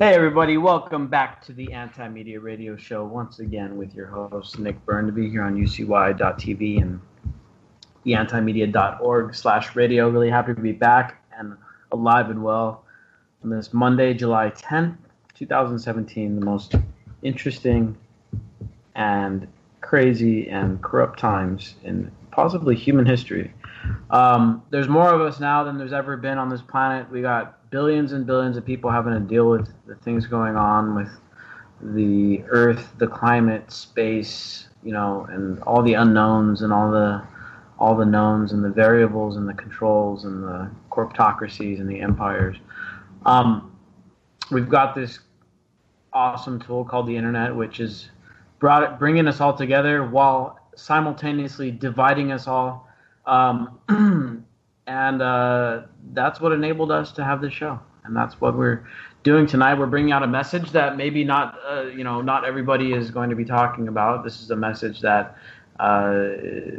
Hey everybody, welcome back to the Anti-Media Radio Show once again with your host Nick Bernabe here on UCY.tv and theantimedia.org/radio. Really happy to be back and alive and well on this Monday, July 10th, 2017, the most interesting and crazy and corrupt times in possibly human history. There's more of us now than there's ever been on this planet. We got billions and billions of people having to deal with the things going on with the Earth, the climate, space, and all the unknowns and all the knowns and the variables and the controls and the corporatocracies and the empires. We've got this awesome tool called the internet, which is bringing us all together while simultaneously dividing us all. And that's what enabled us to have this show, and that's what we're doing tonight. We're bringing out a message that maybe not everybody is going to be talking about. This is a message that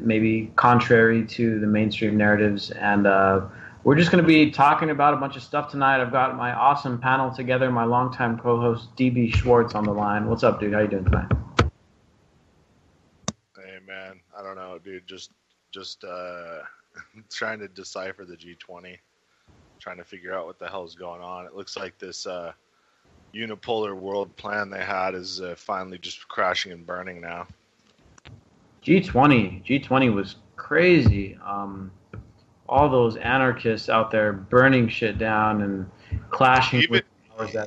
maybe contrary to the mainstream narratives, and we're just going to be talking about a bunch of stuff tonight. I've got my awesome panel together, my longtime co-host DB Schwartz on the line. What's up, dude? How you doing tonight? Hey, man. I don't know, dude. Just trying to decipher the G20, trying to figure out what the hell is going on. It looks like this unipolar world plan they had is finally just crashing and burning now. G20 was crazy. All those anarchists out there burning shit down and clashing.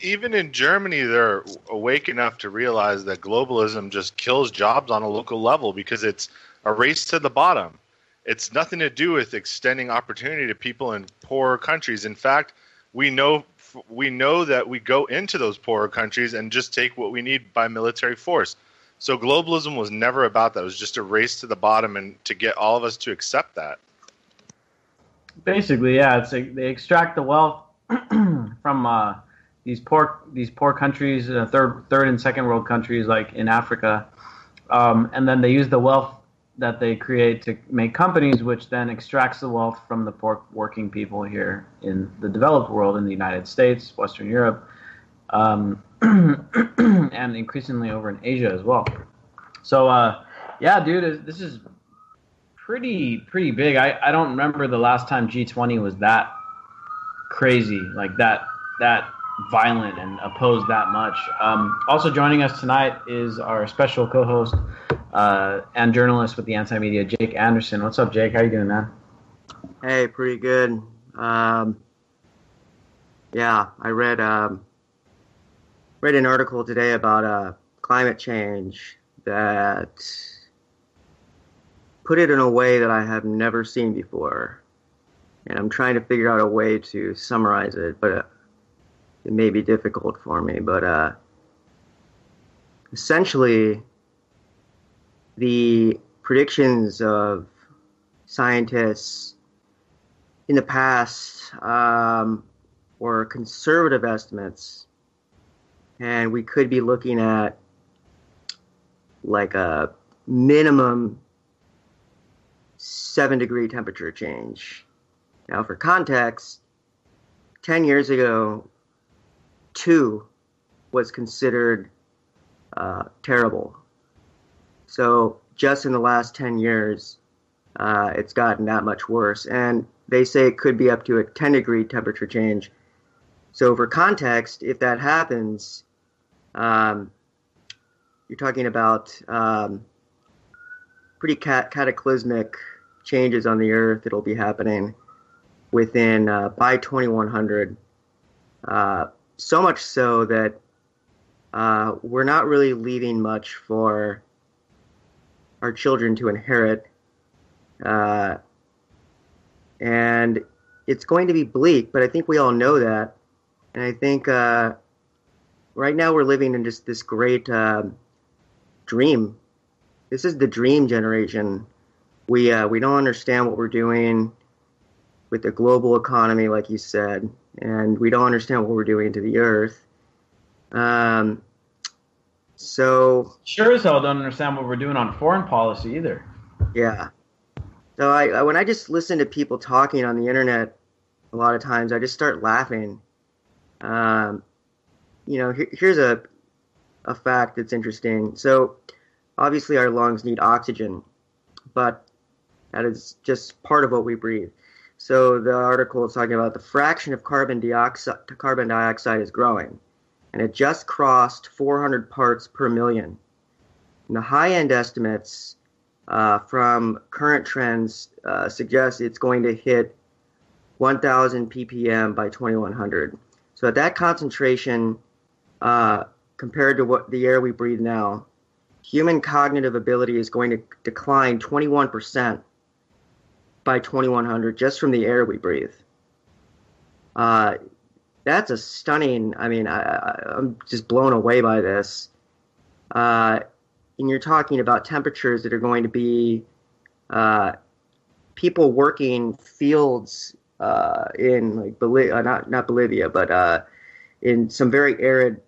Even in Germany, they're awake enough to realize that globalism just kills jobs on a local level because it's a race to the bottom. It's nothing to do with extending opportunity to people in poorer countries. In fact, we know that we go into those poorer countries and just take what we need by military force. So globalism was never about that. It was just a race to the bottom and to get all of us to accept that. Basically, yeah, they extract the wealth from these poor countries, third and second world countries like in Africa, and then they use the wealth that they create to make companies, which then extracts the wealth from the poor working people here in the developed world, in the United States, Western Europe, and increasingly over in Asia as well. So, yeah, dude, this is pretty big. I don't remember the last time G20 was that crazy, like that violent and opposed that much. Also joining us tonight is our special co-host and journalist with the Anti-Media, Jake Anderson. What's up, Jake? How you doing, man? Hey, pretty good. Yeah, I read an article today about climate change that put it in a way that I have never seen before, and I'm trying to figure out a way to summarize it, but it may be difficult for me. But essentially, the predictions of scientists in the past were conservative estimates, and we could be looking at like a minimum 7-degree temperature change. Now, for context, 10 years ago, 2 was considered terrible. So just in the last 10 years, it's gotten that much worse. And they say it could be up to a 10-degree temperature change. So for context, if that happens, you're talking about pretty cataclysmic changes on the Earth that'll be happening within by 2100. So much so that we're not really leaving much for our children to inherit, and it's going to be bleak, but I think we all know that, and I think right now we're living in just this great dream. This is the dream generation. We don't understand what we're doing with the global economy, like you said, and we don't understand what we're doing to the Earth. So sure as hell don't understand what we're doing on foreign policy either. Yeah. So when I just listen to people talking on the internet, a lot of times I just start laughing. here's a fact that's interesting. So obviously our lungs need oxygen, but that is just part of what we breathe. So the article is talking about the fraction of carbon dioxide is growing, and it just crossed 400 parts per million. And the high-end estimates from current trends suggest it's going to hit 1,000 ppm by 2100. So at that concentration, compared to what the air we breathe now, human cognitive ability is going to decline 21% by 2100 just from the air we breathe. That's a stunning. I mean, I'm just blown away by this. And you're talking about temperatures that are going to be people working fields in like not Bolivia, but in some very arid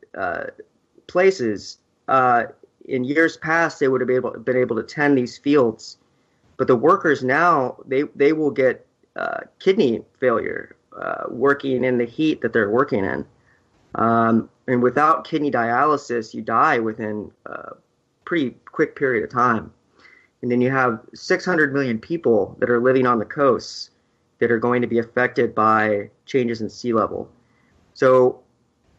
places. In years past, they would have been able to tend these fields, but the workers now they will get kidney failure working in the heat that they're working in, and without kidney dialysis, you die within a pretty quick period of time. And then you have 600 million people that are living on the coasts that are going to be affected by changes in sea level. So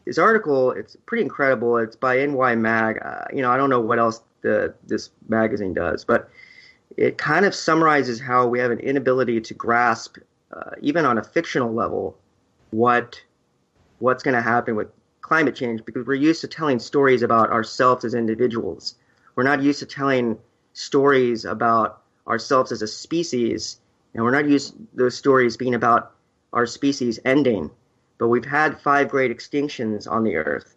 this article, it's pretty incredible. It's by NY Mag. I don't know what else this magazine does, but it kind of summarizes how we have an inability to grasp, even on a fictional level, what's going to happen with climate change, because we're used to telling stories about ourselves as individuals. We're not used to telling stories about ourselves as a species, and we're not used to those stories being about our species ending. But we've had 5 great extinctions on the Earth.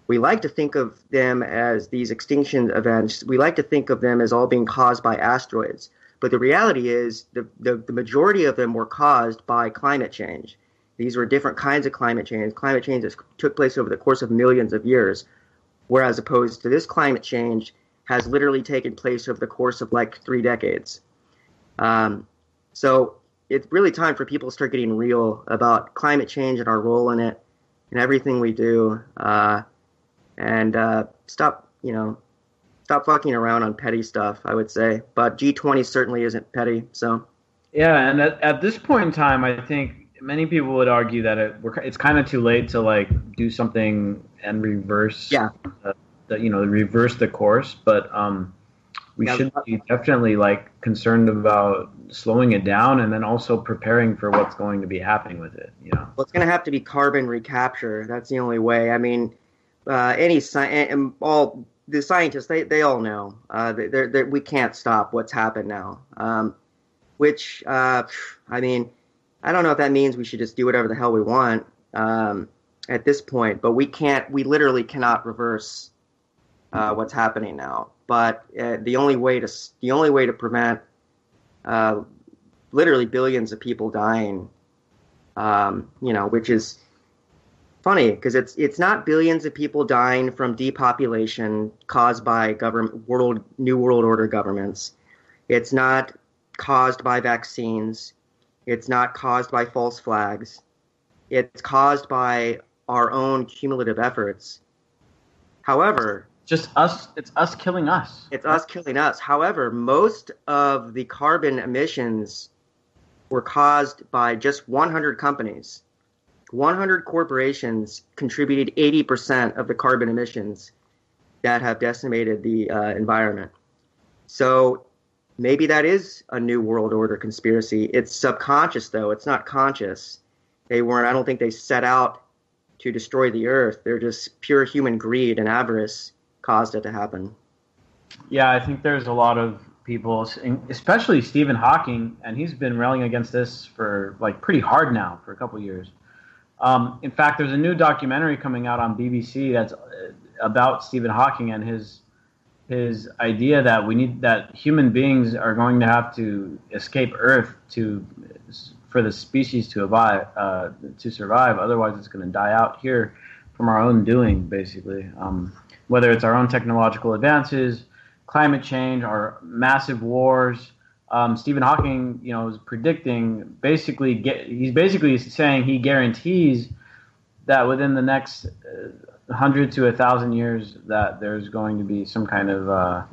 We like to think of them as these extinction events. We like to think of them as all being caused by asteroids. But the reality is the majority of them were caused by climate change. These were different kinds of climate change that took place over the course of millions of years, whereas opposed to this climate change has literally taken place over the course of like 3 decades. So it's really time for people to start getting real about climate change and our role in it and everything we do, and stop fucking around on petty stuff, I would say. But G20 certainly isn't petty. So yeah, and at this point in time, I think many people would argue that it's kind of too late to like do something and reverse reverse the course, but we should be definitely like concerned about slowing it down and then also preparing for what's going to be happening with it. Well, it's going to have to be carbon recapture. That's the only way. I mean, all the scientists, they all know we can't stop what's happened now. Which I mean, I don't know if that means we should just do whatever the hell we want at this point, but we literally cannot reverse what's happening now. But the only way to prevent literally billions of people dying, which is funny because it's not billions of people dying from depopulation caused by New World Order governments. It's not caused by vaccines. It's not caused by false flags. It's caused by our own cumulative efforts. However, it's us killing us. It's us killing us. However, most of the carbon emissions were caused by just 100 companies. 100 corporations contributed 80% of the carbon emissions that have decimated the environment. So maybe that is a New World Order conspiracy. It's subconscious, though. It's not conscious. I don't think they set out to destroy the Earth. They're just pure human greed and avarice caused it to happen. Yeah, I think there's a lot of people, especially Stephen Hawking, and he's been railing against this for like pretty hard now for a couple of years. In fact, there's a new documentary coming out on BBC that's about Stephen Hawking and his idea that human beings are going to have to escape Earth for the species to survive. Otherwise, it's going to die out here from our own doing, basically. Whether it's our own technological advances, climate change, or massive wars. Stephen Hawking, is predicting he's basically saying he guarantees that within the next 100 to 1,000 years that there's going to be some kind of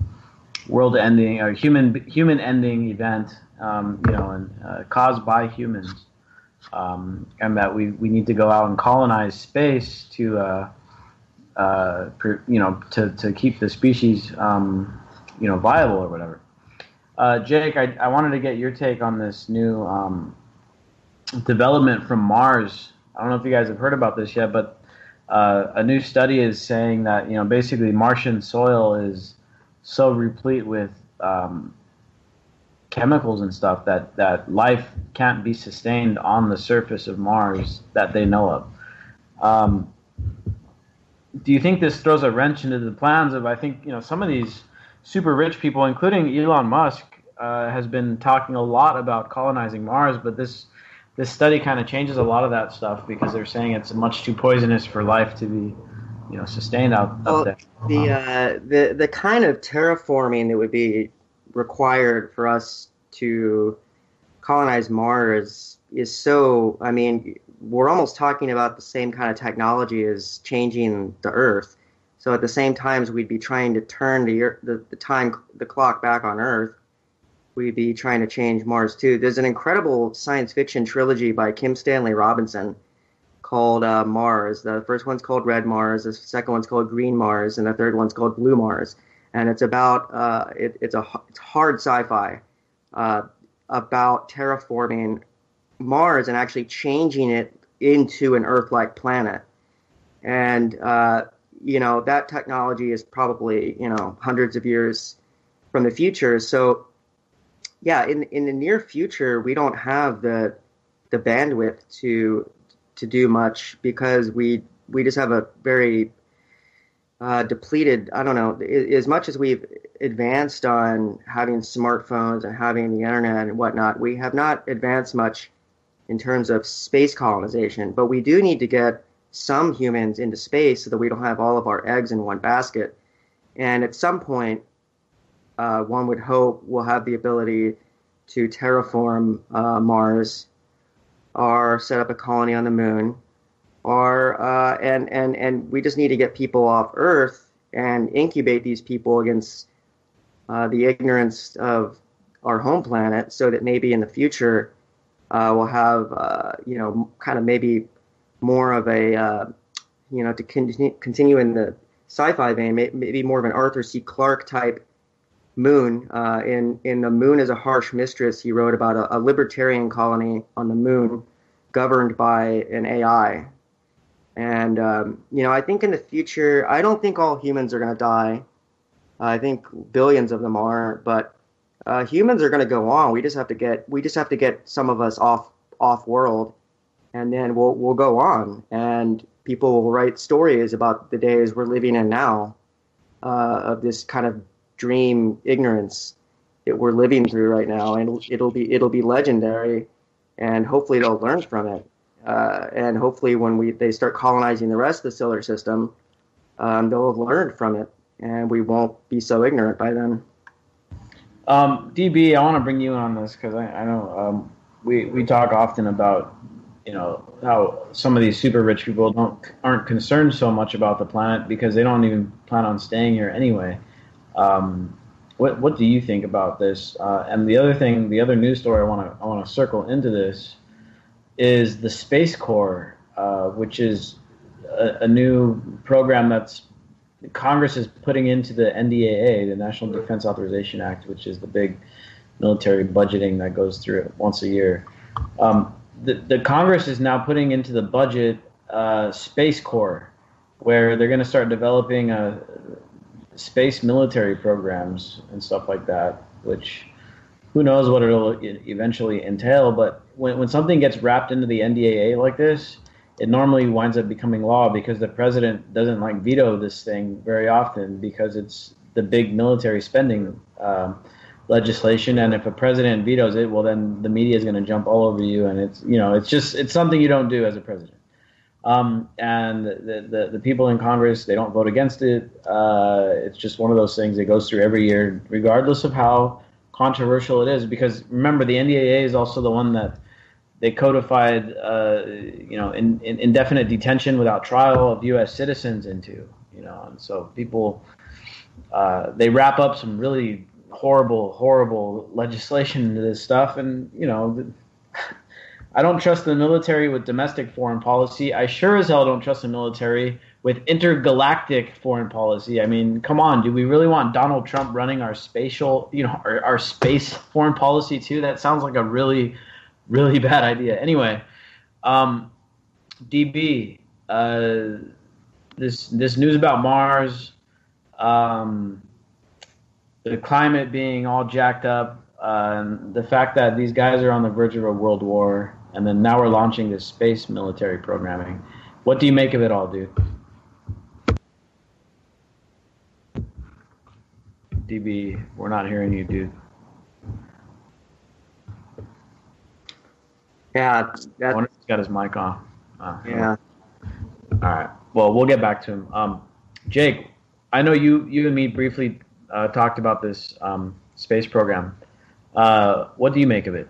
world-ending or human-ending event, and caused by humans, and that we need to go out and colonize space to to keep the species viable or whatever. Jake, I wanted to get your take on this new development from Mars. I don't know if you guys have heard about this yet, but a new study is saying that basically Martian soil is so replete with chemicals and stuff that life can't be sustained on the surface of Mars that they know of. Do you think this throws a wrench into the plans of, I think, some of these super rich people, including Elon Musk, has been talking a lot about colonizing Mars, but this study kind of changes a lot of that stuff because they're saying it's much too poisonous for life to be, sustained up there. The kind of terraforming that would be required for us to colonize Mars is so, we're almost talking about the same kind of technology as changing the Earth. So at the same time as we'd be trying to turn the clock back on Earth, we'd be trying to change Mars too. There's an incredible science fiction trilogy by Kim Stanley Robinson called Mars. The first one's called Red Mars, the second one's called Green Mars, and the third one's called Blue Mars. And it's about it's hard sci-fi about terraforming Mars and actually changing it into an Earth-like planet. And that technology is probably hundreds of years from the future. So yeah, in the near future, we don't have the bandwidth to do much because we just have a very depleted. I don't know. As much as we've advanced on having smartphones and having the internet and whatnot, we have not advanced much in terms of space colonization. But we do need to get some humans into space so that we don't have all of our eggs in one basket. And at some point, one would hope we'll have the ability to terraform Mars or set up a colony on the moon, or and we just need to get people off Earth and incubate these people against the ignorance of our home planet, so that maybe in the future we'll have kind of maybe more of a to continue in the sci-fi vein, maybe more of an Arthur C. Clarke type moon. In The Moon is a Harsh Mistress, he wrote about a libertarian colony on the moon governed by an AI. And, I think in the future, I don't think all humans are going to die. I think billions of them are, but humans are going to go on. We just have to get some of us off world, and then we'll go on, and people will write stories about the days we're living in now, of this kind of dream ignorance that we're living through right now, and it'll be legendary, and hopefully they'll learn from it, and hopefully when they start colonizing the rest of the solar system, they'll have learned from it, and we won't be so ignorant by then. DB, I want to bring you on this because I know we talk often about how some of these super rich people aren't concerned so much about the planet because they don't even plan on staying here anyway. What do you think about this? And the other news story I want to circle into this is the Space Corps, which is a new program that's Congress is putting into the NDAA, the National Defense Authorization Act, which is the big military budgeting that goes through once a year. The Congress is now putting into the budget Space Corps, where they're going to start developing space military programs and stuff like that, which who knows what it'll eventually entail. But when something gets wrapped into the NDAA like this, it normally winds up becoming law because the president doesn't veto this thing very often because it's the big military spending legislation. And if a president vetoes it, well, then the media is going to jump all over you. And it's something you don't do as a president. And the people in Congress, they don't vote against it. It's just one of those things that goes through every year, regardless of how controversial it is. Because remember, the NDAA is also the one that they codified, indefinite detention without trial of U.S. citizens into, and so people, they wrap up some really horrible legislation into this stuff, and I don't trust the military with domestic foreign policy. I sure as hell don't trust the military with intergalactic foreign policy. I mean, come on, do we really want Donald Trump running our spatial, our space foreign policy too? That sounds like a really, really bad idea. Anyway, DB, this news about Mars, the climate being all jacked up, the fact that these guys are on the verge of a world war, and then now we're launching this space military programming. What do you make of it all, dude? DB, we're not hearing you, dude. Yeah, I wonder if he's got his mic on. Yeah. All right. Well, we'll get back to him. Jake, I know you and me briefly talked about this space program. What do you make of it?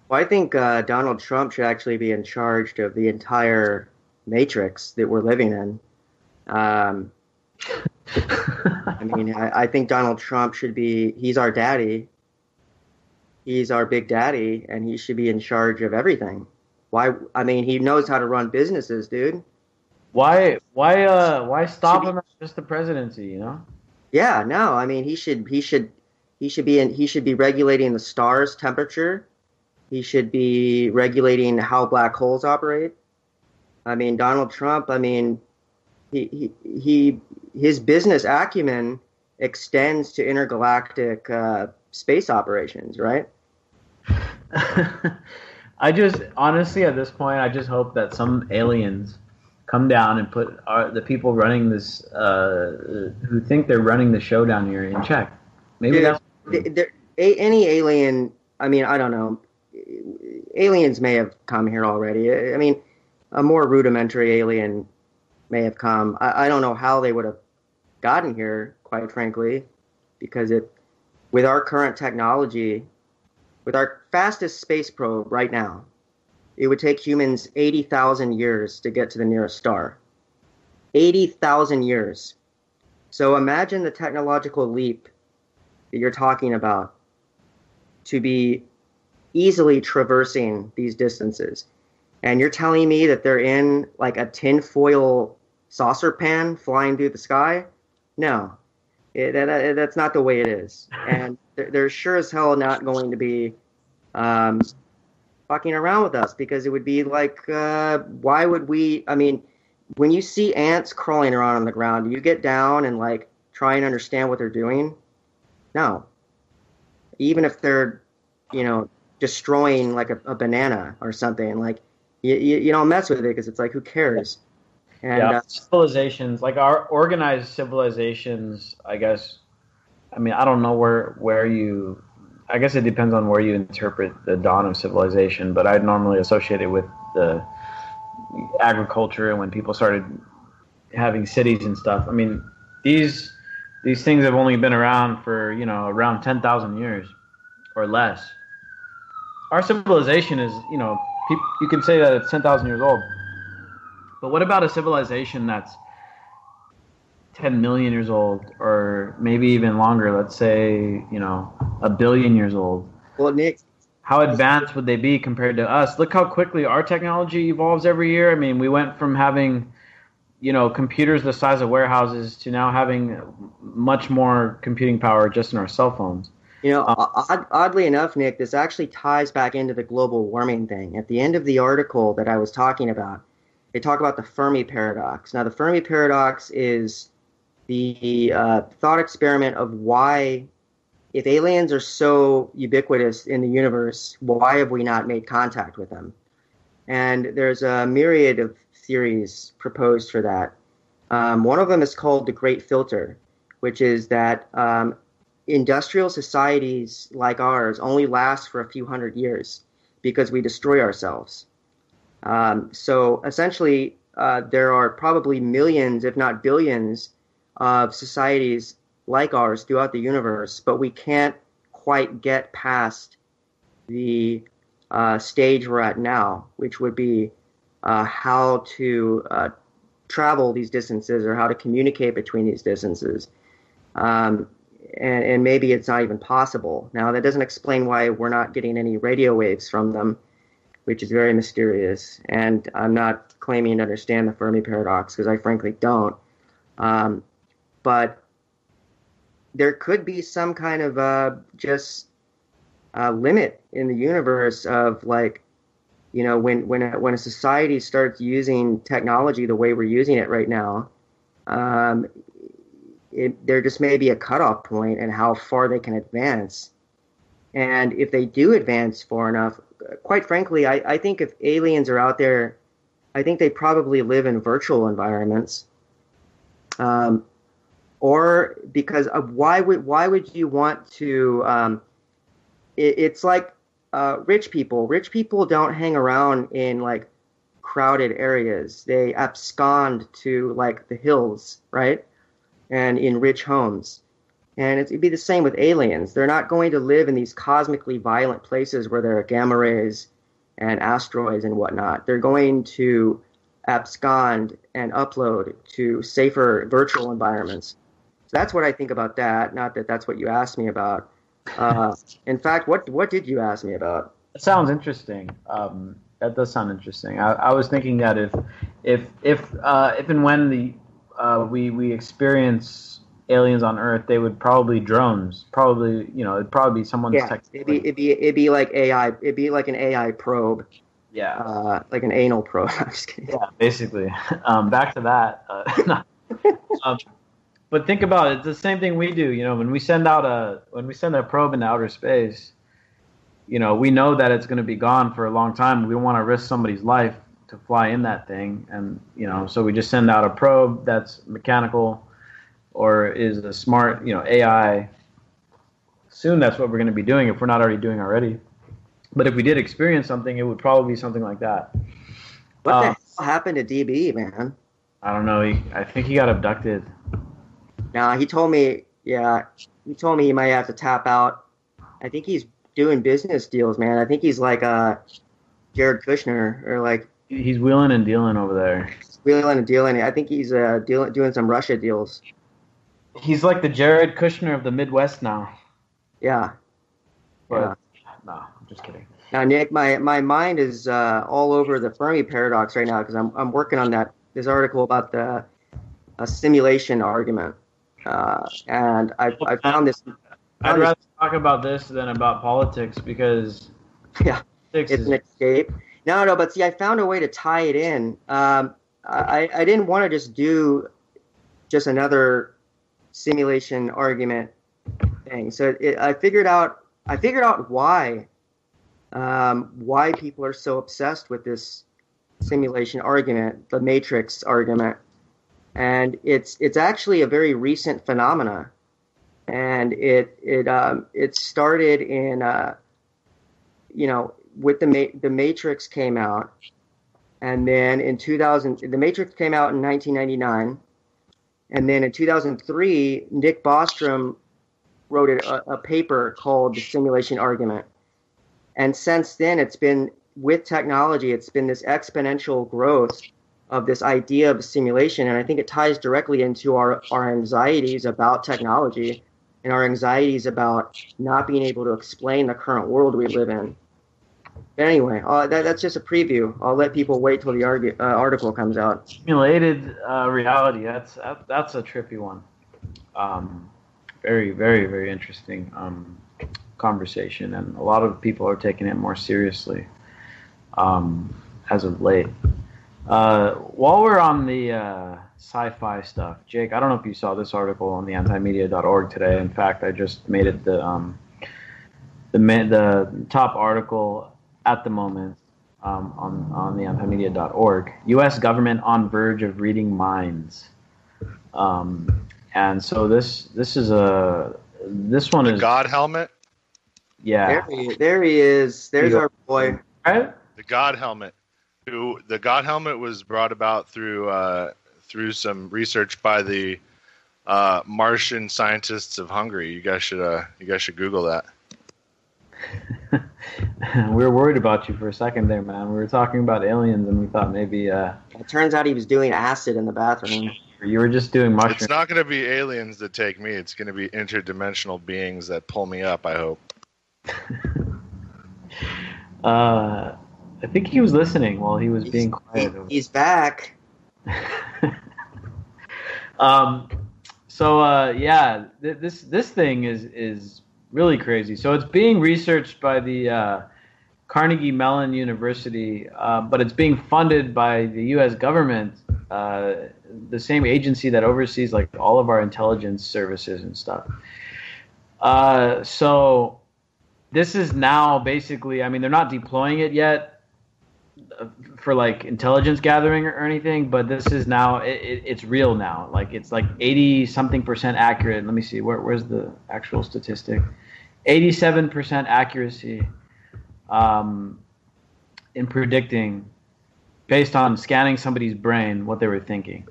Well, I think Donald Trump should actually be in charge of the entire matrix that we're living in. I mean, I think Donald Trump should be, he's our daddy. He's our big daddy, and he should be in charge of everything. Why? I mean, he knows how to run businesses, dude. Why stop him at just the presidency, Yeah, no, I mean, he should be regulating the stars' temperature. He should be regulating how black holes operate. I mean, Donald Trump, I mean, his business acumen extends to intergalactic space operations, right? I just, honestly, at this point, I just hope that some aliens come down and put the people running this, who think they're running the show down here, in check. Maybe that's... Any alien, I mean, I don't know. Aliens may have come here already. I mean, a more rudimentary alien may have come. I don't know how they would have gotten here, quite frankly, because with our current technology, with our fastest space probe right now, it would take humans 80,000 years to get to the nearest star. 80,000 years. So imagine the technological leap that you're talking about to be easily traversing these distances. And you're telling me that they're in like a tinfoil saucer pan flying through the sky? No. That's not the way it is. And they're sure as hell not going to be fucking around with us, because it would be like, why would we? I mean, when you see ants crawling around on the ground, do you get down and like try and understand what they're doing? No. Even if they're, destroying like a banana or something, like you don't mess with it, because it's like, who cares? And civilizations, like our organized civilizations, I guess. I mean, I don't know where you. I guess it depends on where you interpret the dawn of civilization, but I'd normally associate it with the agriculture and when people started having cities and stuff. I mean, these things have only been around for, around 10,000 years or less. Our civilization is, you can say that it's 10,000 years old. But what about a civilization that's 10 million years old, or maybe even longer, let's say, 1 billion years old? Well, Nick, how advanced would they be compared to us? Look how quickly our technology evolves every year. I mean, we went from having, computers the size of warehouses to now having much more computing power just in our cell phones. Oddly enough, Nick, this actually ties back into the global warming thing. At the end of the article that I was talking about, they talk about the Fermi paradox. Now, the Fermi paradox is the thought experiment of why, if aliens are so ubiquitous in the universe, why have we not made contact with them? And there's a myriad of theories proposed for that. One of them is called the Great Filter, which is that industrial societies like ours only last for a few hundred years because we destroy ourselves. So essentially, there are probably millions, if not billions, of societies like ours throughout the universe, but we can't quite get past the stage we're at now, which would be how to travel these distances or how to communicate between these distances. And maybe it's not even possible. Now, that doesn't explain why we're not getting any radio waves from them, which is very mysterious. And I'm not claiming to understand the Fermi paradox because I frankly don't. But there could be some kind of just limit in the universe of, like, you know, when a society starts using technology the way we're using it right now, there just may be a cutoff point in how far they can advance. And if they do advance far enough, quite frankly, I think if aliens are out there, I think they probably live in virtual environments. Or because of why would you want to? It's like rich people. Rich people don't hang around in like crowded areas. They abscond to like the hills, right? And in rich homes. And it'd be the same with aliens. They're not going to live in these cosmically violent places where there are gamma rays and asteroids and whatnot. They're going to abscond and upload to safer virtual environments. So that's what I think about that. Not that that's what you asked me about. In fact, what did you ask me about? It sounds interesting. That does sound interesting. I was thinking that if and when we experience aliens on Earth, they would probably drones. Probably, you know, it'd probably be someone's technology. It'd be like AI. It'd be like an AI probe. Yeah. Like an anal probe. I'm just kidding. Yeah, basically. Back to that. But think about it. It's the same thing we do. You know, when we send a probe into outer space, you know, we know that it's going to be gone for a long time. We don't want to risk somebody's life to fly in that thing, and you know, so we just send out a probe that's mechanical or is a smart, you know, AI. Soon that's what we're going to be doing if we're not already doing already. But if we did experience something, it would probably be something like that. What the hell happened to DB, man? I don't know. I think he got abducted. Nah, he told me he might have to tap out. I think he's doing business deals, man. I think he's like Jared Kushner or like. He's wheeling and dealing over there. Wheeling and dealing. I think he's doing some Russia deals. He's like the Jared Kushner of the Midwest now. Yeah. But, no, I'm just kidding. Now, Nick, my mind is all over the Fermi paradox right now because I'm working on this article about a simulation argument, and I found this. I'd rather talk about this than about politics because it's an escape. No, but see, I found a way to tie it in. I didn't want to just do just another simulation argument thing. So I figured out why people are so obsessed with this simulation argument, the matrix argument, and it's actually a very recent phenomena, and it started in with the Matrix came out, and then in 2000, the Matrix came out in 1999, and then in 2003, Nick Bostrom wrote a paper called The Simulation Argument, and since then, it's been with technology, it's been this exponential growth of this idea of simulation, and I think it ties directly into our anxieties about technology and our anxieties about not being able to explain the current world we live in. But anyway, that's just a preview. I'll let people wait till the article comes out. Simulated reality. That's a trippy one. Very, very, very interesting conversation, and a lot of people are taking it more seriously as of late. While we're on the sci-fi stuff, Jake, I don't know if you saw this article on the antimedia.org today. In fact, I just made it the top article at the moment on the antimedia.org. U.S. government on verge of reading minds. And so this one is God helmet. Yeah, there he is. There's our boy. Right? The God helmet. The God helmet was brought about through some research by the Martian scientists of Hungary. You guys should Google that. We were worried about you for a second there, man. We were talking about aliens, and we thought maybe It turns out he was doing acid in the bathroom. you were just doing mushrooms. It's not going to be aliens that take me. It's going to be interdimensional beings that pull me up, I hope. I think he was listening while he was being quiet. He's back. This thing is really crazy. So it's being researched by the Carnegie Mellon University, but it's being funded by the U.S. government, the same agency that oversees like all of our intelligence services and stuff. So this is now basically, I mean, they're not deploying it yet for like intelligence gathering or anything, but this is now it's real now. Like it's like 80-something% accurate. Let me see, where's the actual statistic? 87% accuracy in predicting based on scanning somebody's brain what they were thinking.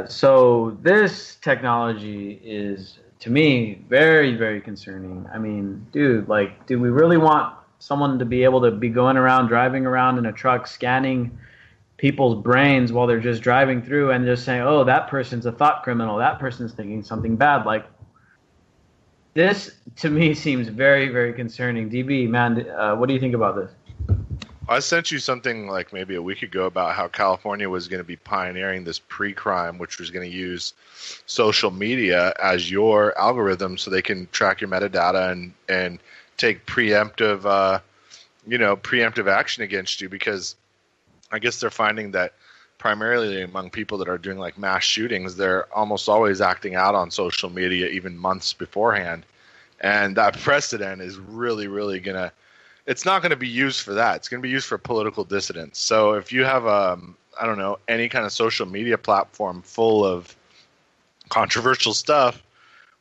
So this technology is, to me, very, very concerning. I mean, dude, like, do we really want someone to be able to be going around, driving around in a truck, scanning people's brains while they're just driving through and just saying, oh, that person's a thought criminal, that person's thinking something bad? Like, this, to me, seems very, very concerning. DB, man, what do you think about this? I sent you something like maybe a week ago about how California was going to be pioneering this pre-crime, which was going to use social media as your algorithm so they can track your metadata and take preemptive action against you, because I guess they're finding that primarily among people that are doing like mass shootings, they're almost always acting out on social media even months beforehand. And that precedent is really, really going to, it's not going to be used for that. It's going to be used for political dissidence. So if you have, any kind of social media platform full of controversial stuff,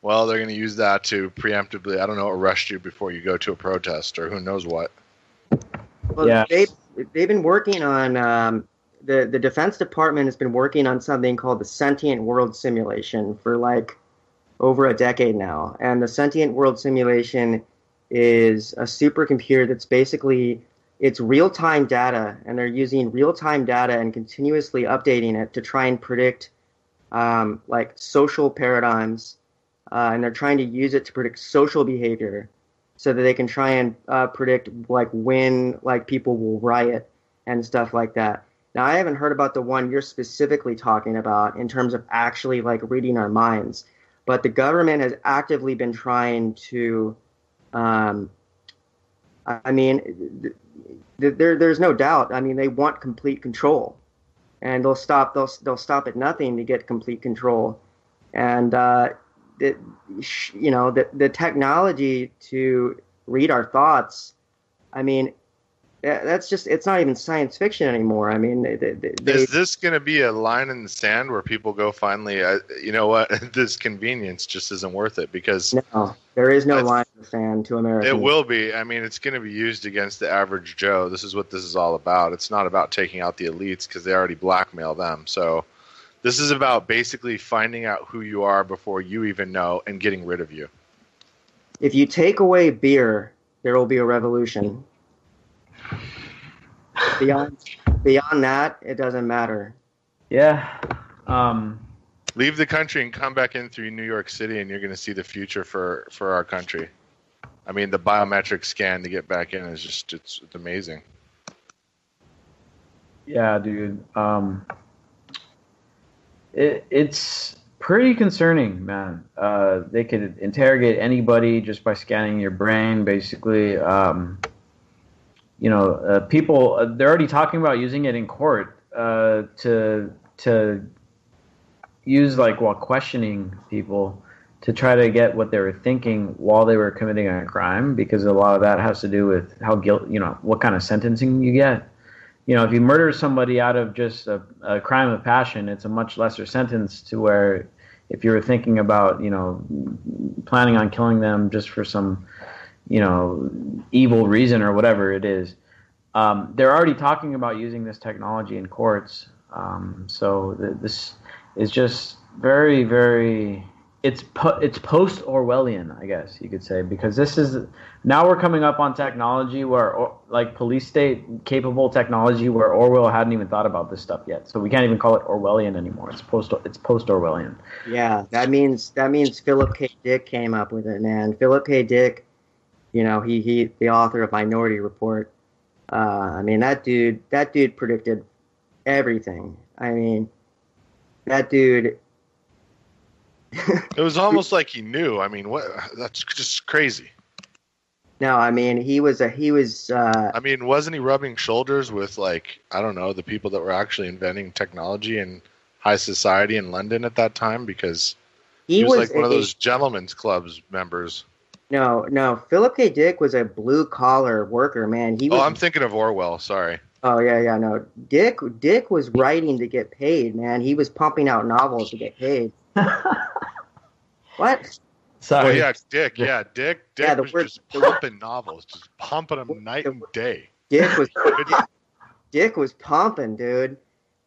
well, they're going to use that to preemptively, arrest you before you go to a protest or who knows what. Well, yeah. They've been working on, the Defense Department has been working on something called the Sentient World Simulation for like over a decade now. And the Sentient World Simulation is a supercomputer that's basically, it's real-time data, and they're using real-time data and continuously updating it to try and predict like social paradigms. And they're trying to use it to predict social behavior so that they can try and predict like when like people will riot and stuff like that. Now, I haven't heard about the one you're specifically talking about in terms of actually like reading our minds, but the government has actively been trying to, there's no doubt. I mean, they want complete control, and they'll stop at nothing to get complete control. And the technology to read our thoughts, I mean, that's just, it's not even science fiction anymore. I mean, is this going to be a line in the sand where people go, finally, you know what, this convenience just isn't worth it? Because no, there is no line in the sand to America. It will be. I mean, it's going to be used against the average Joe. This is what this is all about. It's not about taking out the elites because they already blackmail them. So this is about basically finding out who you are before you even know and getting rid of you. If you take away beer, there will be a revolution. Beyond that, it doesn't matter. Yeah. Leave the country and come back in through New York City, and you're going to see the future for our country. I mean, the biometric scan to get back in is just, it's amazing. Yeah, dude. It's pretty concerning, man. They could interrogate anybody just by scanning your brain, basically. People, they're already talking about using it in court to use, like, while questioning people, to try to get what they were thinking while they were committing a crime, because a lot of that has to do with how what kind of sentencing you get. If you murder somebody out of just a crime of passion, it's a much lesser sentence to where if you were thinking about, planning on killing them just for some, evil reason or whatever it is. They're already talking about using this technology in courts. So this is just very, very it's post Orwellian, I guess you could say, because this is now we're coming up on technology where like police state capable technology where Orwell hadn't even thought about this stuff yet. So we can't even call it Orwellian anymore. It's post Orwellian. Yeah, that means Philip K. Dick came up with it, man. Philip K. Dick, you know, he the author of Minority Report. I mean, that dude predicted everything. I mean, that dude. It was almost like he knew. I mean, what? That's just crazy. No, I mean, he was. I mean, wasn't he rubbing shoulders with, like, I don't know, the people that were actually inventing technology in high society in London at that time? Because he was like one of those gentlemen's clubs members. No. Philip K. Dick was a blue collar worker, man. I'm thinking of Orwell. Sorry. Oh yeah. No, Dick was writing to get paid, man. He was pumping out novels to get paid. What? Sorry. Oh, yeah, Dick. Yeah, Dick was just pumping novels, just pumping them night and day. Dick was pumping, dude.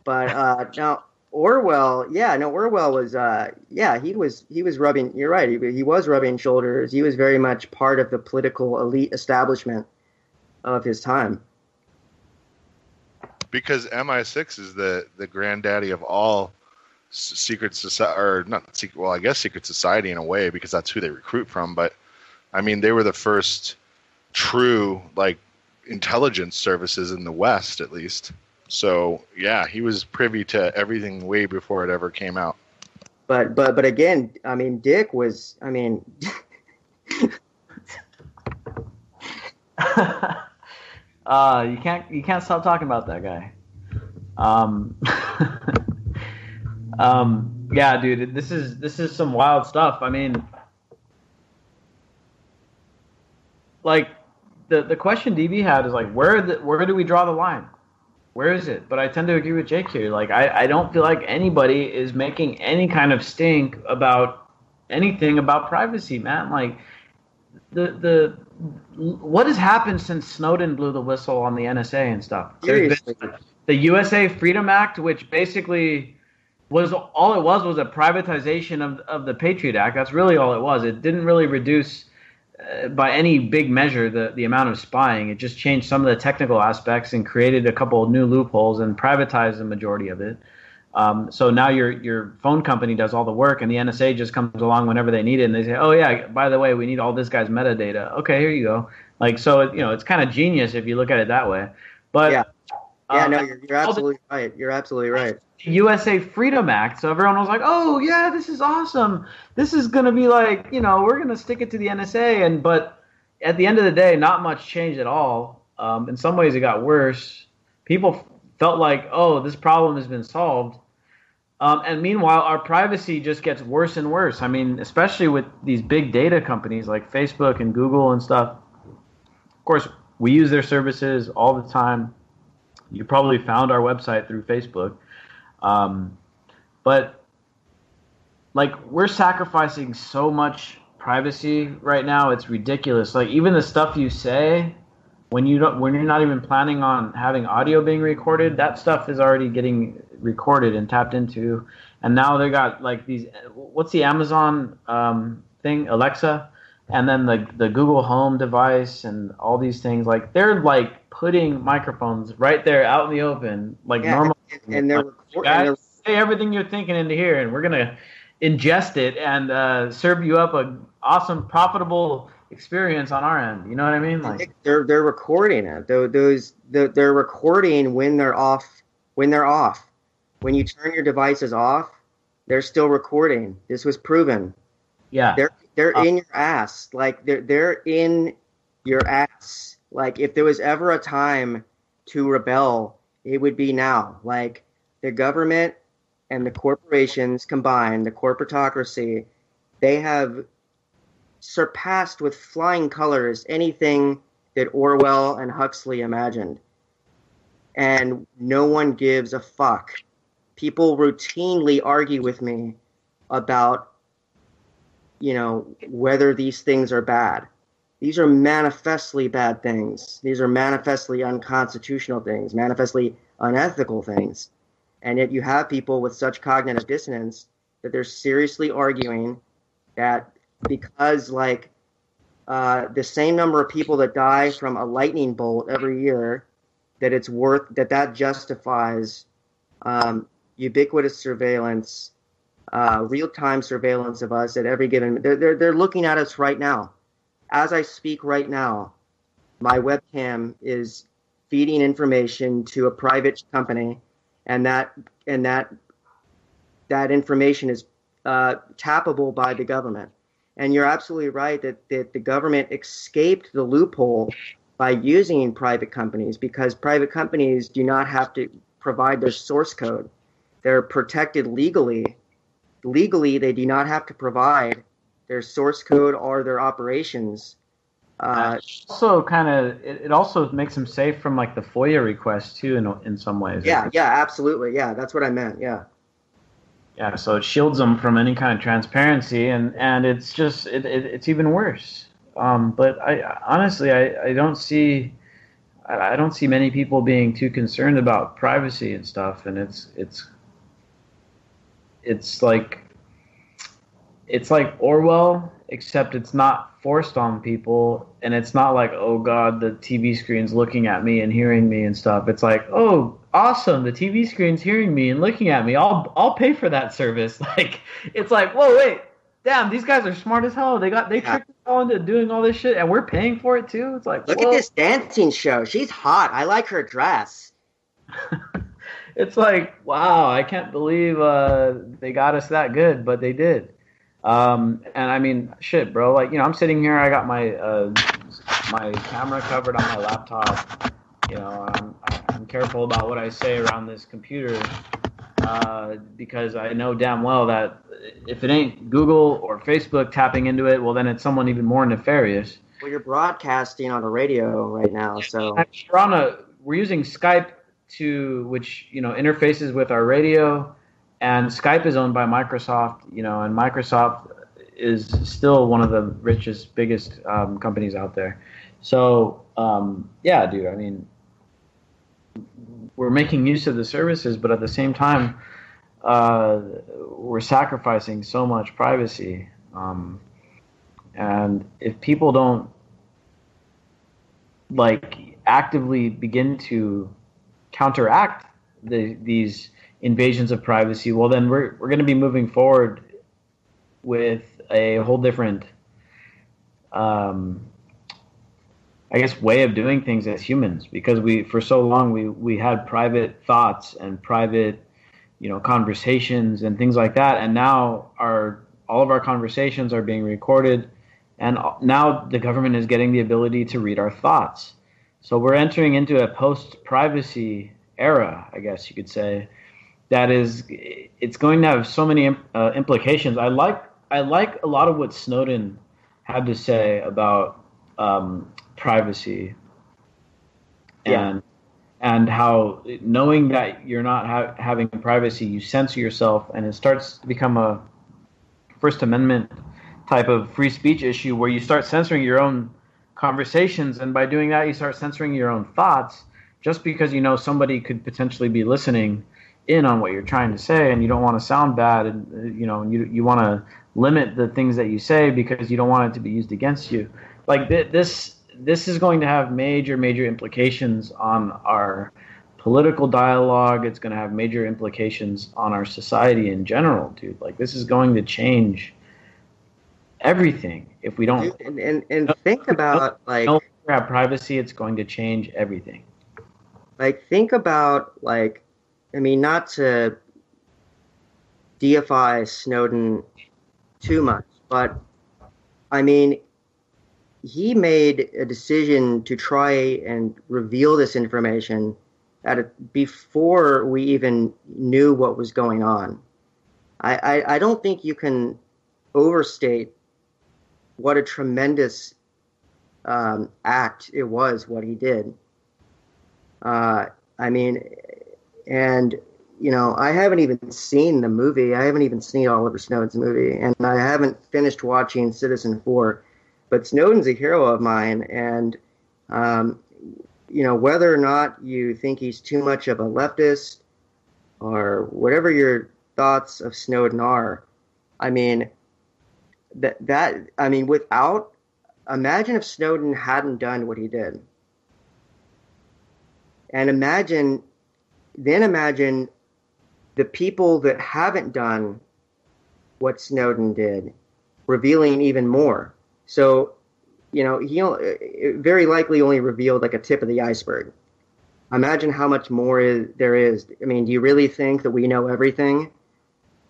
But now Orwell, Orwell was, he was rubbing. You're right. He was rubbing shoulders. He was very much part of the political elite establishment of his time. Because MI6 is the granddaddy of all secret society, or not secret. Well, I guess secret society in a way, because that's who they recruit from. But I mean, they were the first true like intelligence services in the West, at least. So yeah, he was privy to everything way before it ever came out. But again, I mean, Dick was. I mean. You can't stop talking about that guy. Yeah, dude, this is some wild stuff. I mean, like the question DB had is like, where do we draw the line? Where is it? But I tend to agree with Jake here. Like, I don't feel like anybody is making any kind of stink about anything about privacy, man. Like, the what has happened since Snowden blew the whistle on the NSA and stuff? Seriously. The USA Freedom Act, which basically was all it was a privatization of the Patriot Act. That's really all it was. It didn't really reduce by any big measure the amount of spying. It just changed some of the technical aspects and created a couple of new loopholes and privatized the majority of it. So now your phone company does all the work, and the NSA just comes along whenever they need it, and they say, "Oh yeah, by the way, we need all this guy's metadata." Okay, here you go. Like, so it's kind of genius if you look at it that way. But no, you're absolutely right. You're absolutely right. USA Freedom Act. So everyone was like, "Oh yeah, this is awesome. This is gonna be like, we're gonna stick it to the NSA." But at the end of the day, not much changed at all. In some ways, it got worse. People felt like, "Oh, this problem has been solved." And meanwhile, our privacy just gets worse and worse. I mean, especially with these big data companies like Facebook and Google and stuff. Of course, we use their services all the time. You probably found our website through Facebook. But like, we're sacrificing so much privacy right now. It's ridiculous. Like, even the stuff you say when you're not even planning on having audio being recorded, that stuff is already getting recorded and tapped into. And now they got like these, what's the Amazon thing, Alexa, and then the Google Home device and all these things. Like, they're like putting microphones right there out in the open, like normal. And they're recording. Say everything you're thinking into here, and we're gonna ingest it and serve you up a awesome, profitable experience on our end. You know what I mean? Like, they're recording it. They're recording when they're off. When you turn your devices off, they're still recording. This was proven. Yeah. They're in your ass. Like, they're in your ass. Like, if there was ever a time to rebel, it would be now. Like, the government and the corporations combined, the corporatocracy, they have surpassed with flying colors anything that Orwell and Huxley imagined. And no one gives a fuck. People routinely argue with me about, whether these things are bad. These are manifestly bad things. These are manifestly unconstitutional things, manifestly unethical things. And yet you have people with such cognitive dissonance that they're seriously arguing that because the same number of people that die from a lightning bolt every year, that justifies ubiquitous surveillance, real-time surveillance of us at every given. They're looking at us right now. As I speak right now, my webcam is feeding information to a private company, and that information is tappable by the government. And you're absolutely right that the government escaped the loophole by using private companies, because private companies do not have to provide their source code. They're protected legally. Legally, they do not have to provide their source code or their operations. Also, it also makes them safe from like the FOIA requests too, in some ways. Yeah, absolutely. Yeah, that's what I meant. Yeah. Yeah, so it shields them from any kind of transparency, and it's just it's even worse. But I honestly don't see many people being too concerned about privacy and stuff, and it's like Orwell, except it's not forced on people, and it's not like, oh God, the TV screen's looking at me and hearing me and stuff. It's like, oh, awesome, the TV screen's hearing me and looking at me. I'll pay for that service. Like, it's like, whoa, wait, damn, these guys are smart as hell. They tricked us all into doing all this shit, and we're paying for it too. It's like, look at this dancing show. She's hot. I like her dress. It's like, wow, I can't believe they got us that good, but they did. And I mean, shit, bro. Like, I'm sitting here. I got my camera covered on my laptop. I'm careful about what I say around this computer because I know damn well that if it ain't Google or Facebook tapping into it, well, then it's someone even more nefarious. Well, you're broadcasting on the radio right now, so we're using Skype which interfaces with our radio. And Skype is owned by Microsoft, and Microsoft is still one of the richest, biggest companies out there. So, yeah, dude, I mean, we're making use of the services, but at the same time, we're sacrificing so much privacy. And if people don't, actively begin to counteract these invasions of privacy, well, then we're going to be moving forward with a whole different, way of doing things as humans, because for so long we had private thoughts and private, conversations and things like that, and now all of our conversations are being recorded, and now the government is getting the ability to read our thoughts. So we're entering into a post-privacy era, I guess you could say. It's going to have so many implications. I like a lot of what Snowden had to say about privacy, and how knowing that you're not having privacy, you censor yourself, and it starts to become a First Amendment type of free speech issue where you start censoring your own conversations, and by doing that, you start censoring your own thoughts, just because somebody could potentially be listening in on what you're trying to say, and you don't want to sound bad, and you want to limit the things that you say because you don't want it to be used against you. Like this is going to have major implications on our political dialogue. It's going to have major implications on our society in general, dude. Like, this is going to change everything if we don't. And think about have privacy. It's going to change everything. Think about not to deify Snowden too much, but I mean, he made a decision to try and reveal this information before we even knew what was going on. I don't think you can overstate what a tremendous act it was, what he did. I haven't even seen the movie. I haven't even seen Oliver Snowden's movie, and I haven't finished watching Citizen 4. But Snowden's a hero of mine, and whether or not you think he's too much of a leftist or whatever your thoughts of Snowden are, I mean, I mean, imagine if Snowden hadn't done what he did. And imagine the people that haven't done what Snowden did, revealing even more. So, he very likely only revealed like a tip of the iceberg. Imagine how much more there is. I mean, do you really think that we know everything?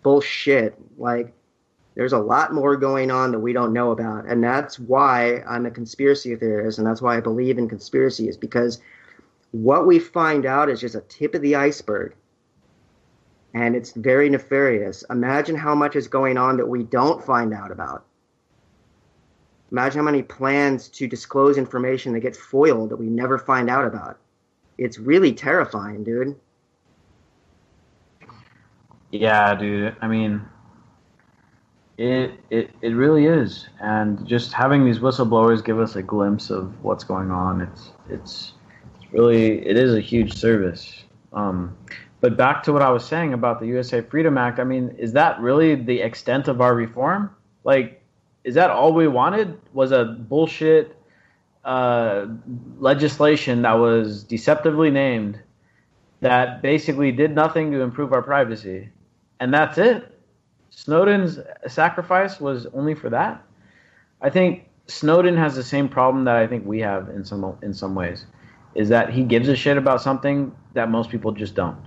Bullshit. Like, there's a lot more going on that we don't know about. And that's why I'm a conspiracy theorist, and that's why I believe in conspiracies, because what we find out is just a tip of the iceberg. And it's very nefarious. Imagine how much is going on that we don't find out about. Imagine how many plans to disclose information that get foiled that we never find out about. It's really terrifying, dude. Yeah, dude. I mean, it really is. And just having these whistleblowers give us a glimpse of what's going on, it's really, it is a huge service. But back to what I was saying about the USA Freedom Act, I mean, is that really the extent of our reform? Like, is that all we wanted? Was a bullshit legislation that was deceptively named that basically did nothing to improve our privacy? And that's it? Snowden's sacrifice was only for that? I think Snowden has the same problem that I think we have in some ways, is that he gives a shit about something that most people just don't.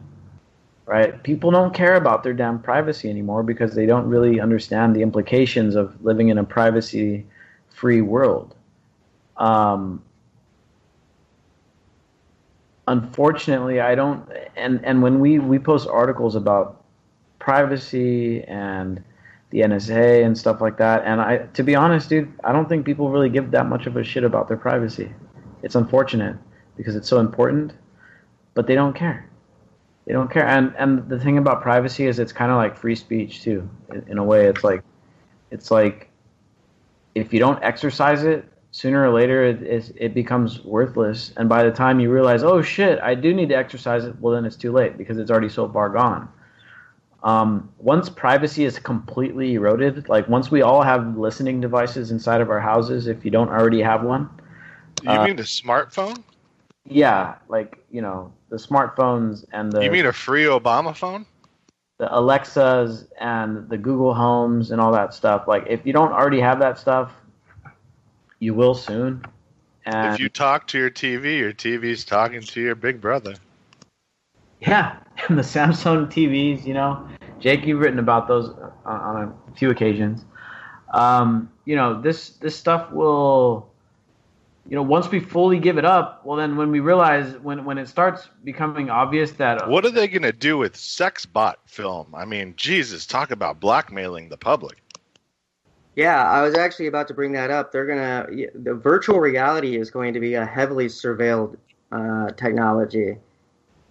Right? People don't care about their damn privacy anymore because they don't really understand the implications of living in a privacy-free world. Unfortunately, I don't. And when we post articles about privacy and the NSA and stuff like that, and to be honest, dude, I don't think people really give that much of a shit about their privacy. It's unfortunate because it's so important, but they don't care. They don't care. And the thing about privacy is it's kind of like free speech too. In a way, it's like if you don't exercise it, sooner or later it becomes worthless. And by the time you realize, oh shit, I do need to exercise it, well then it's too late because it's already so far gone. Once privacy is completely eroded, like once we all have listening devices inside of our houses, if you don't already have one. You mean the smartphone? Yeah, like, the smartphones and the... You mean a free Obama phone? The Alexas and the Google Homes and all that stuff. Like, if you don't already have that stuff, you will soon. And if you talk to your TV's talking to your big brother. Yeah, and the Samsung TVs, Jake, you've written about those on a few occasions. This stuff will... once we fully give it up, well, then when we realize, when it starts becoming obvious that... What are they going to do with sex bot film? I mean, Jesus, talk about blackmailing the public. Yeah, I was actually about to bring that up. The virtual reality is going to be a heavily surveilled technology.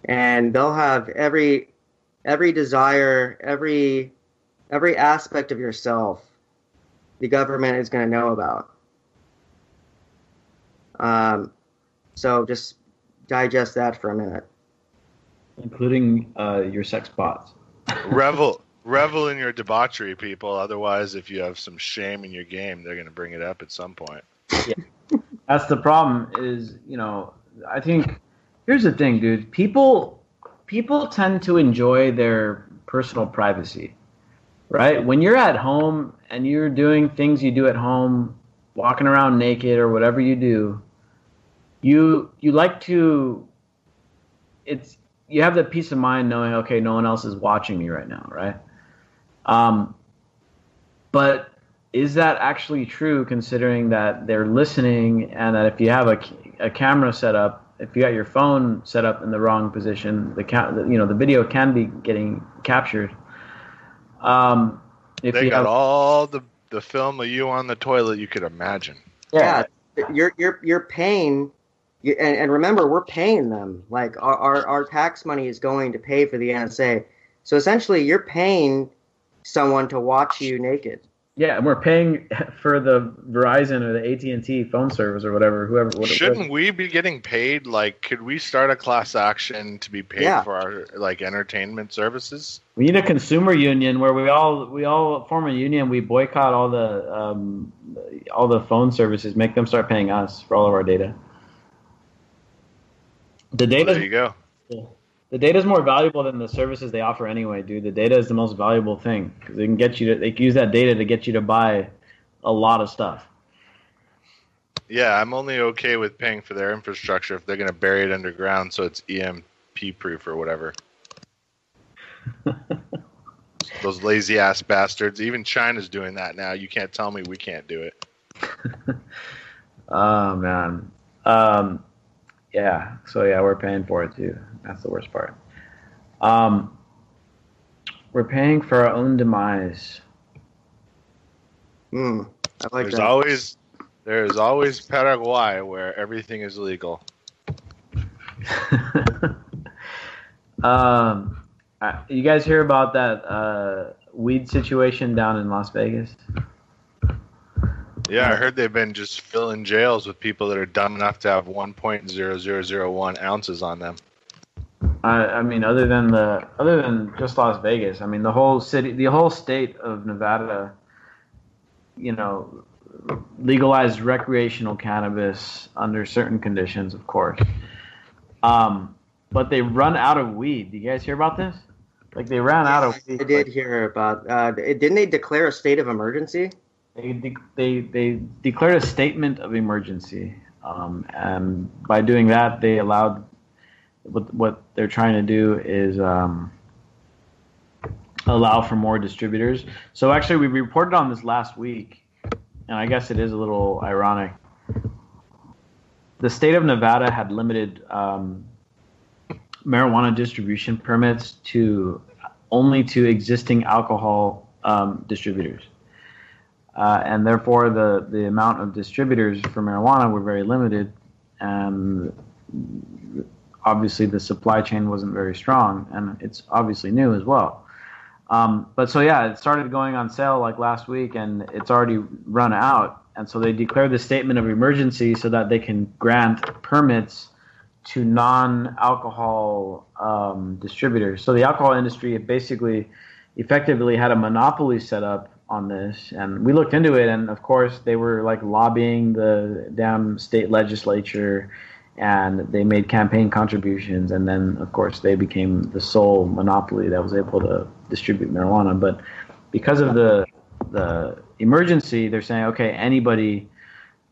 And they'll have every desire, every aspect of yourself the government is going to know about. So just digest that for a minute. Including your sex bots. Revel in your debauchery, people. Otherwise, if you have some shame in your game, they're going to bring it up at some point. Yeah. That's the problem is, I think, here's the thing, dude. People tend to enjoy their personal privacy, right? When you're at home and you're doing things you do at home, walking around naked or whatever you do, you like to, you have that peace of mind knowing, okay, no one else is watching me right now, right? But is that actually true, considering that they're listening, and that if you have a camera set up, if you got your phone set up in the wrong position, the video can be getting captured. They got all the film of you on the toilet you could imagine. Yeah, you're paying. And remember, we're paying them. Like, our tax money is going to pay for the NSA. So essentially, you're paying someone to watch you naked. Yeah, and we're paying for the Verizon or the AT&T phone service or whatever. Shouldn't we be getting paid? Like, could we start a class action to be paid for our like entertainment services? We need a consumer union where we all form a union. We boycott all the phone services. Make them start paying us for all of our data. The data. There you go. The data is more valuable than the services they offer anyway, dude. The data is the most valuable thing because they can use that data to get you to buy a lot of stuff. Yeah, I'm only okay with paying for their infrastructure if they're going to bury it underground so it's EMP proof or whatever. Those lazy ass bastards. Even China's doing that now. You can't tell me we can't do it. Oh man. Yeah. So yeah, we're paying for it too. That's the worst part. We're paying for our own demise. I like that. There's always Paraguay where everything is legal. You guys hear about that weed situation down in Las Vegas? Yeah, I heard they've been just filling jails with people that are dumb enough to have 1.0001 ounces on them. I mean, other than just Las Vegas, I mean, the whole state of Nevada, legalized recreational cannabis under certain conditions, of course. But they run out of weed. Do you guys hear about this? Like, they ran out of weed. I did hear about. Didn't they declare a state of emergency? They declared a statement of emergency, and by doing that, they allowed. What they're trying to do is allow for more distributors. So actually, we reported on this last week, and I guess it is a little ironic. The state of Nevada had limited marijuana distribution permits only to existing alcohol distributors. And therefore, the amount of distributors for marijuana were very limited, and obviously the supply chain wasn't very strong, and it's obviously new as well. But so yeah, it started going on sale like last week, and it's already run out. And so they declared the statement of emergency so that they can grant permits to non-alcohol distributors. So the alcohol industry effectively had a monopoly set up on this, and we looked into it, and of course they were like lobbying the damn state legislature, and they made campaign contributions, and then of course they became the sole monopoly that was able to distribute marijuana. But because of the emergency, they're saying, okay, anybody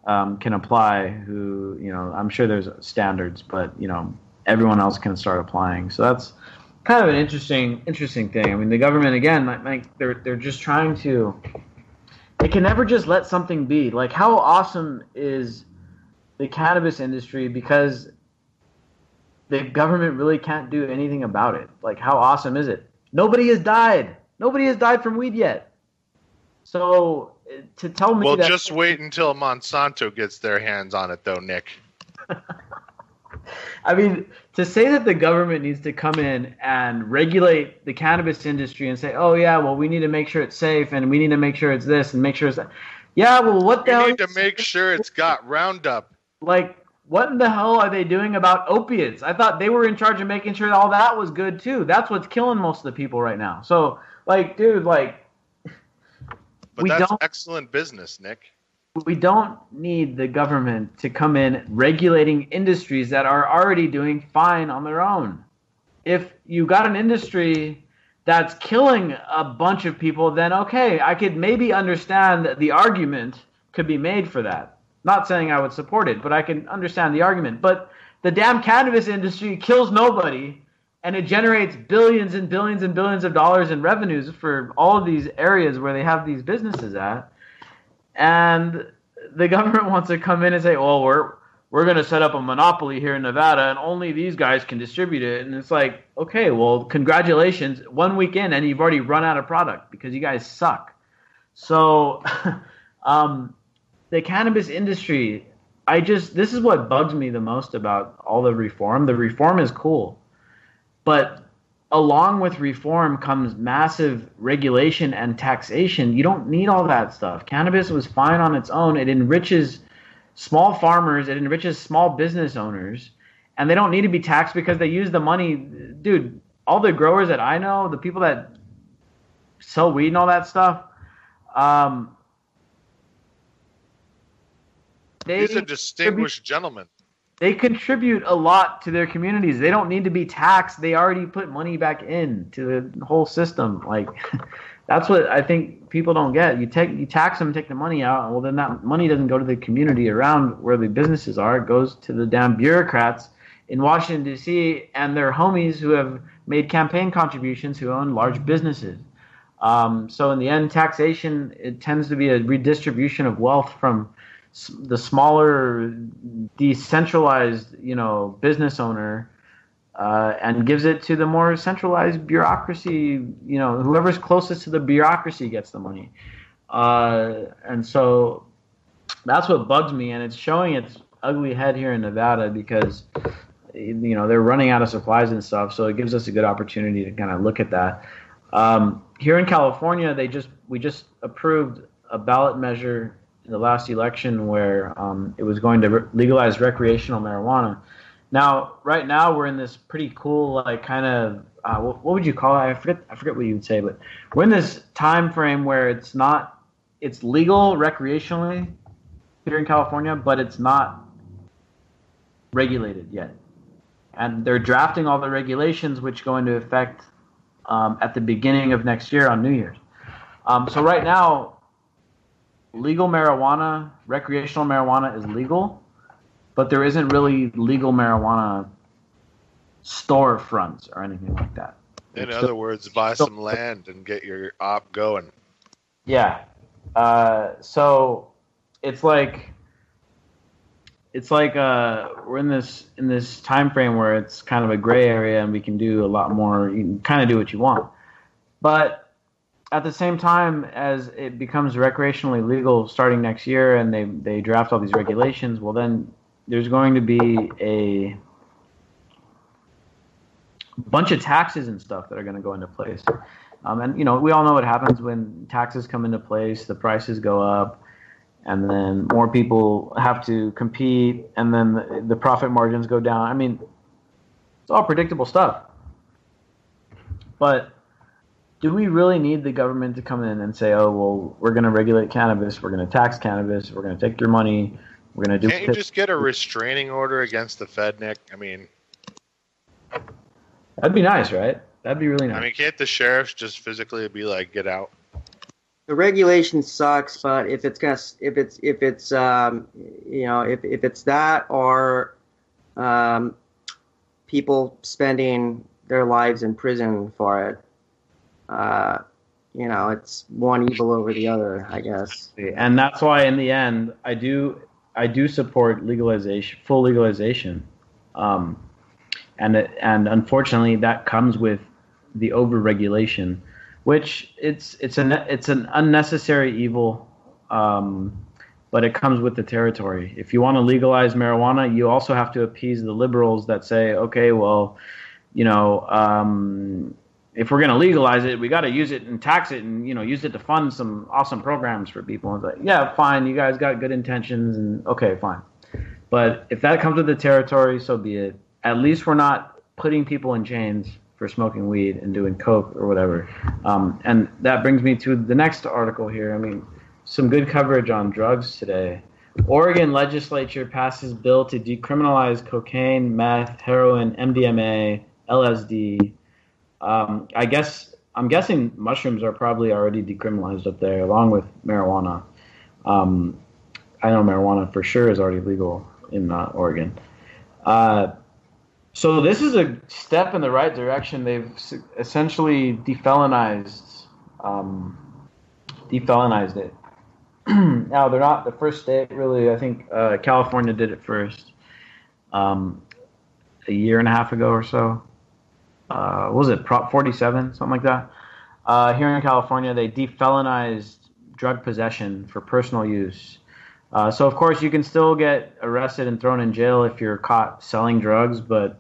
can apply who, I'm sure there's standards, but everyone else can start applying. So that's kind of an interesting thing. I mean, the government, again, like they're just trying to, they can never just let something be. Like, how awesome is the cannabis industry because the government really can't do anything about it? Like, how awesome is it? Nobody has died. Nobody has died from weed yet. So to tell me well, just wait until Monsanto gets their hands on it, though, Nick. I mean, to say that the government needs to come in and regulate the cannabis industry and say, oh, yeah, well, we need to make sure it's safe and we need to make sure it's this and make sure it's that. Yeah, well, what the hell? We need to make sure it's got Roundup. Like, what in the hell are they doing about opiates? I thought they were in charge of making sure all that was good, too. That's what's killing most of the people right now. So, like, dude, like... But that's excellent business, Nick. We don't need the government to come in regulating industries that are already doing fine on their own. If you got an industry that's killing a bunch of people, then okay, I could maybe understand that the argument could be made for that. Not saying I would support it, but I can understand the argument. But the damn cannabis industry kills nobody, and it generates billions and billions and billions of dollars in revenues for all of these areas where they have these businesses at. And the government wants to come in and say, well, we're going to set up a monopoly here in Nevada, and only these guys can distribute it. And it's like, okay, well, congratulations. 1 week in, and you've already run out of product because you guys suck. So the cannabis industry, this is what bugs me the most about all the reform. The reform is cool. But along with reform comes massive regulation and taxation. You don't need all that stuff. Cannabis was fine on its own. It enriches small farmers. It enriches small business owners. And they don't need to be taxed because they use the money. Dude, all the growers that I know, the people that sell weed and all that stuff, he's a distinguished gentleman. They contribute a lot to their communities. They don't need to be taxed. They already put money back in to the whole system. Like, that's what I think people don't get. You tax them, take the money out, well, then that money doesn't go to the community around where the businesses are. It goes to the damn bureaucrats in Washington, D.C., and their homies who have made campaign contributions who own large businesses. So in the end, taxation, it tends to be a redistribution of wealth from the smaller, decentralized, business owner, and gives it to the more centralized bureaucracy. Whoever's closest to the bureaucracy gets the money. And so that's what bugs me, and it's showing its ugly head here in Nevada because they're running out of supplies and stuff. So it gives us a good opportunity to kind of look at that. Here in California, we just approved a ballot measure in the last election where it was going to legalize recreational marijuana. Now, right now, we're in this pretty cool, like, kind of, what would you call it? I forget what you would say, but we're in this time frame where it's legal recreationally here in California, but it's not regulated yet. And they're drafting all the regulations which go into effect at the beginning of next year on New Year's. So right now, legal marijuana, recreational marijuana is legal, but there isn't really legal marijuana storefronts or anything like that. In other words, buy some land and get your op going. Yeah. So it's like we're in this time frame where it's kind of a gray area and we can do a lot more. You can kind of do what you want, but at the same time as it becomes recreationally legal starting next year and they draft all these regulations, well, then there's going to be a bunch of taxes and stuff that are going to go into place. And we all know what happens when taxes come into place, the prices go up, and then more people have to compete, and then the profit margins go down. I mean, it's all predictable stuff. But do we really need the government to come in and say, oh, well, we're going to regulate cannabis, we're going to tax cannabis, we're going to take your money, we're going to do... Can't you just get a restraining order against the Fed, Nick? I mean... That'd be nice, right? That'd be really nice. I mean, can't the sheriffs just physically be like, get out? The regulation sucks, but if it's that or people spending their lives in prison for it, it's one evil over the other, I guess. And that's why, in the end, I do support legalization, full legalization, and unfortunately, that comes with the overregulation, which it's an unnecessary evil, but it comes with the territory. If you want to legalize marijuana, you also have to appease the liberals that say, okay, well, if we're going to legalize it, we got to use it and tax it and, use it to fund some awesome programs for people. And it's like, yeah, fine. You guys got good intentions and okay, fine. But if that comes with the territory, so be it. At least we're not putting people in chains for smoking weed and doing coke or whatever. And that brings me to the next article here. I mean, some good coverage on drugs today. Oregon legislature passes bill to decriminalize cocaine, meth, heroin, MDMA, LSD. I'm guessing mushrooms are probably already decriminalized up there, along with marijuana. I know marijuana for sure is already legal in Oregon. So this is a step in the right direction. They've essentially defelonized it. Now, they're not the first state, really. I think California did it first a year and a half ago or so. What was it, Prop 47, something like that? Here in California, they defelonized drug possession for personal use. So, of course, you can still get arrested and thrown in jail if you're caught selling drugs, but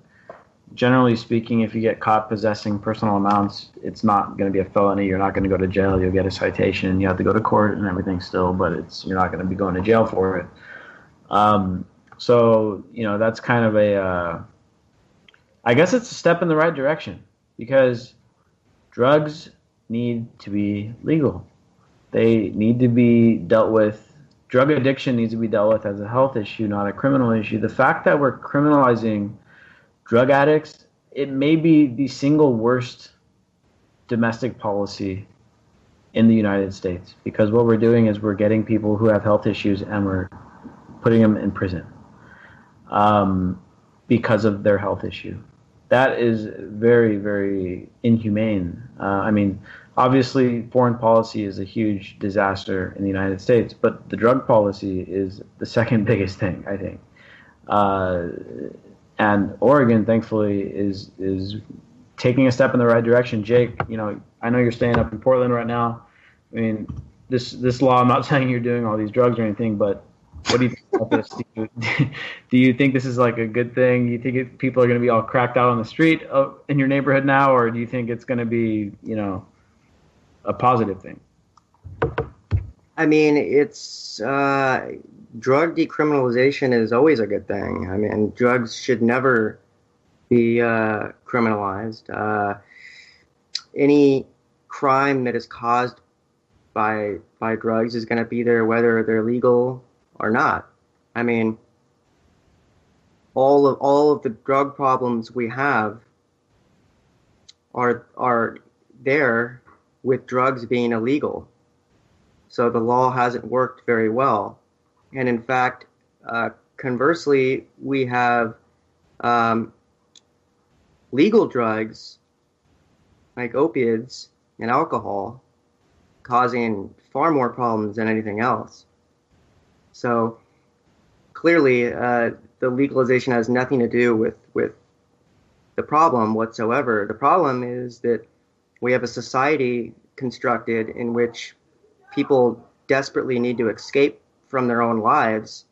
generally speaking, if you get caught possessing personal amounts, it's not going to be a felony. You're not going to go to jail. You'll get a citation. You have to go to court and everything still, but you're not going to be going to jail for it. So, that's kind of I guess it's a step in the right direction, because drugs need to be legal. They need to be dealt with. Drug addiction needs to be dealt with as a health issue, not a criminal issue. The fact that we're criminalizing drug addicts, it may be the single worst domestic policy in the United States, because what we're doing is we're getting people who have health issues and we're putting them in prison because of their health issue. That is very, very inhumane. Obviously, foreign policy is a huge disaster in the United States, but the drug policy is the second biggest thing, I think. And Oregon, thankfully, is taking a step in the right direction. Jake, I know you're staying up in Portland right now. I mean, this law, I'm not saying you're doing all these drugs or anything, but what do you think about this? Do you think this is like a good thing? Do you think people are going to be all cracked out on the street in your neighborhood now, or do you think it's going to be, a positive thing? I mean, it's drug decriminalization is always a good thing. I mean, drugs should never be criminalized. Any crime that is caused by drugs is going to be there whether they're legal or not. I mean, all of the drug problems we have are there with drugs being illegal. So the law hasn't worked very well. And in fact, conversely, we have legal drugs like opiates and alcohol causing far more problems than anything else. So clearly, the legalization has nothing to do with the problem whatsoever. The problem is that we have a society constructed in which people desperately need to escape from their own lives.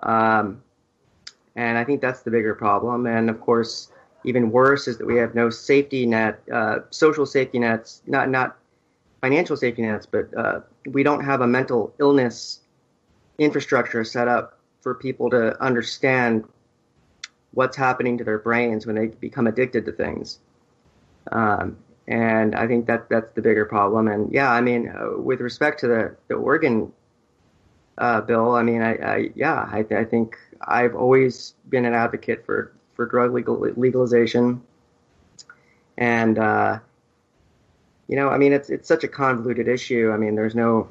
And I think that's the bigger problem. And of course, even worse is that we have no safety net, social safety nets, not financial safety nets, but we don't have a mental illness infrastructure set up for people to understand what's happening to their brains when they become addicted to things. And I think that's the bigger problem. And yeah, I mean, with respect to the Oregon bill, I mean, I think I've always been an advocate for drug legalization. And I mean, it's such a convoluted issue. I mean, there's no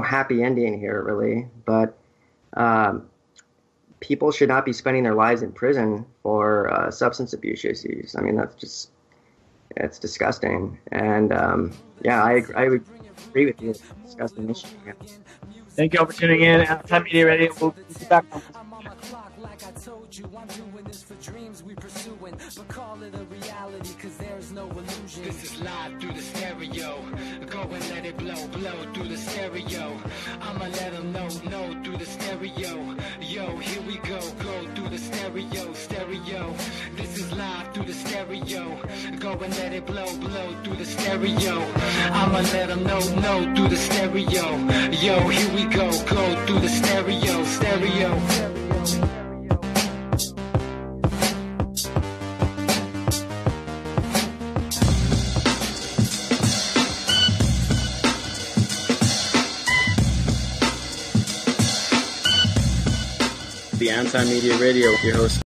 happy ending here, really. But people should not be spending their lives in prison for substance abuse issues. I mean, it's disgusting. And I would agree with you. It's a disgusting issue. Yeah. Thank you all for tuning in. Time Media Radio. We'll be back. I told you I'm doing this for dreams we pursuing, but call it a reality cause there's no illusion. This is live through the stereo, go and let it blow through the stereo. I'ma let them know through the stereo. Yo, here we go through the stereo. This is live through the stereo, go and let it blow through the stereo. I'ma let them know through the stereo. Yo, here we go through the stereo. The Anti-Media Radio with your host